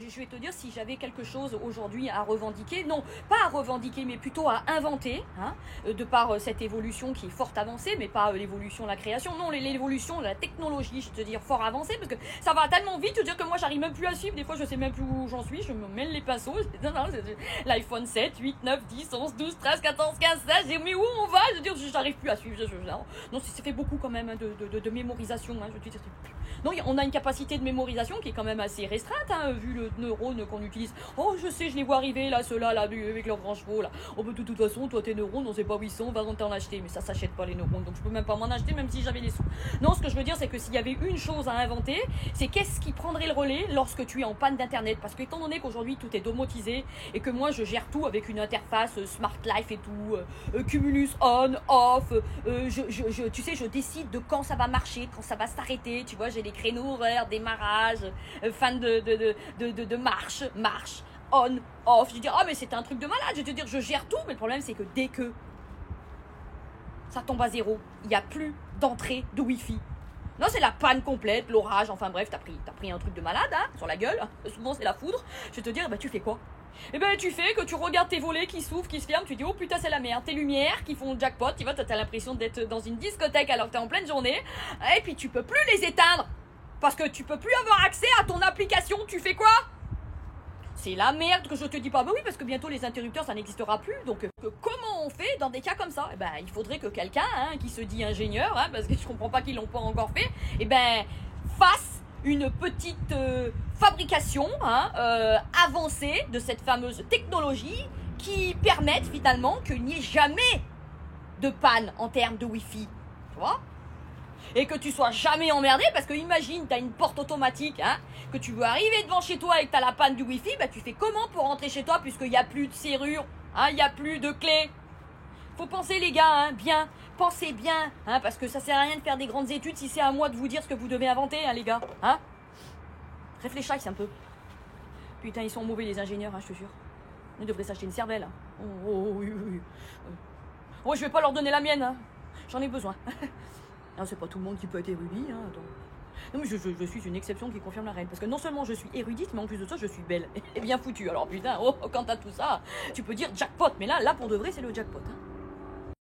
Je vais te dire, si j'avais quelque chose aujourd'hui à revendiquer, non, pas à revendiquer, mais plutôt à inventer, hein, de par cette évolution qui est fort avancée, mais pas l'évolution, la création, non, l'évolution, la technologie, je te dire, fort avancée, parce que ça va tellement vite, je veux dire que moi, j'arrive même plus à suivre, des fois, je sais même plus où j'en suis, je me mêle les pinceaux, l'iPhone 7, 8, 9, 10, 11, 12, 13, 14, 15, 16, mais où on va, je veux dire, j'arrive plus à suivre, non, ça fait beaucoup quand même hein, de mémorisation, hein, je veux dire, non, on a une capacité de mémorisation qui est quand même assez restreinte, hein, vu le neurones qu'on utilise. Oh, je sais, je les vois arriver là, ceux-là, là, avec leurs grands chevaux, là. Oh, bah, de toute façon, toi, tes neurones, on sait pas où ils sont, va t'en acheter. Mais ça s'achète pas, les neurones, donc je peux même pas m'en acheter, même si j'avais les sous. Non, ce que je veux dire, c'est que s'il y avait une chose à inventer, c'est qu'est-ce qui prendrait le relais lorsque tu es en panne d'internet. Parce que, étant donné qu'aujourd'hui, tout est domotisé et que moi, je gère tout avec une interface Smart Life et tout, Cumulus on, off, tu sais, je décide de quand ça va marcher, quand ça va s'arrêter. Tu vois, j'ai les créneaux horaires, démarrage, fin de marche, on, off. Je vais dire, oh mais c'est un truc de malade, je vais te dire, je gère tout, mais le problème c'est que dès que ça tombe à zéro, il n'y a plus d'entrée de Wi-Fi. Non, c'est la panne complète, l'orage, enfin bref, t'as pris un truc de malade, hein, sur la gueule, souvent c'est la foudre. Je vais te dire, bah tu fais quoi? Eh ben tu fais que tu regardes tes volets qui s'ouvrent, qui se ferment, tu dis oh putain c'est la merde, tes lumières qui font jackpot, tu vois, t'as l'impression d'être dans une discothèque alors que t'es en pleine journée, et puis tu peux plus les éteindre, parce que tu peux plus avoir accès à ton application, tu fais quoi? C'est la merde que je te dis pas. Bah oui, parce que bientôt les interrupteurs ça n'existera plus. Donc comment on fait dans des cas comme ça? Eh ben il faudrait que quelqu'un hein, qui se dit ingénieur, hein, parce que je comprends pas qu'ils l'ont pas encore fait, eh ben fasse une petite fabrication hein, avancée de cette fameuse technologie qui permette finalement qu'il n'y ait jamais de panne en termes de Wi-Fi. Tu vois? Et que tu sois jamais emmerdé, parce que imagine, t'as une porte automatique, hein, que tu veux arriver devant chez toi et que t'as la panne du Wi-Fi, bah tu fais comment pour rentrer chez toi puisqu'il n'y a plus de serrure, hein, il n'y a plus de clé. Faut penser les gars, hein, bien, pensez bien, hein, parce que ça sert à rien de faire des grandes études si c'est à moi de vous dire ce que vous devez inventer, hein, les gars, hein. Réfléchissez un peu. Putain, ils sont mauvais les ingénieurs, hein, je te jure. Ils devraient s'acheter une cervelle. Hein. Oh, oui. Oh, je vais pas leur donner la mienne, hein. J'en ai besoin. Non, c'est pas tout le monde qui peut être érudit, hein, attends. Non, mais je suis une exception qui confirme la règle. Parce que non seulement je suis érudite, mais en plus de ça, je suis belle et bien foutue. Alors putain, oh, quant à tout ça, tu peux dire jackpot. Mais là pour de vrai, c'est le jackpot. Hein.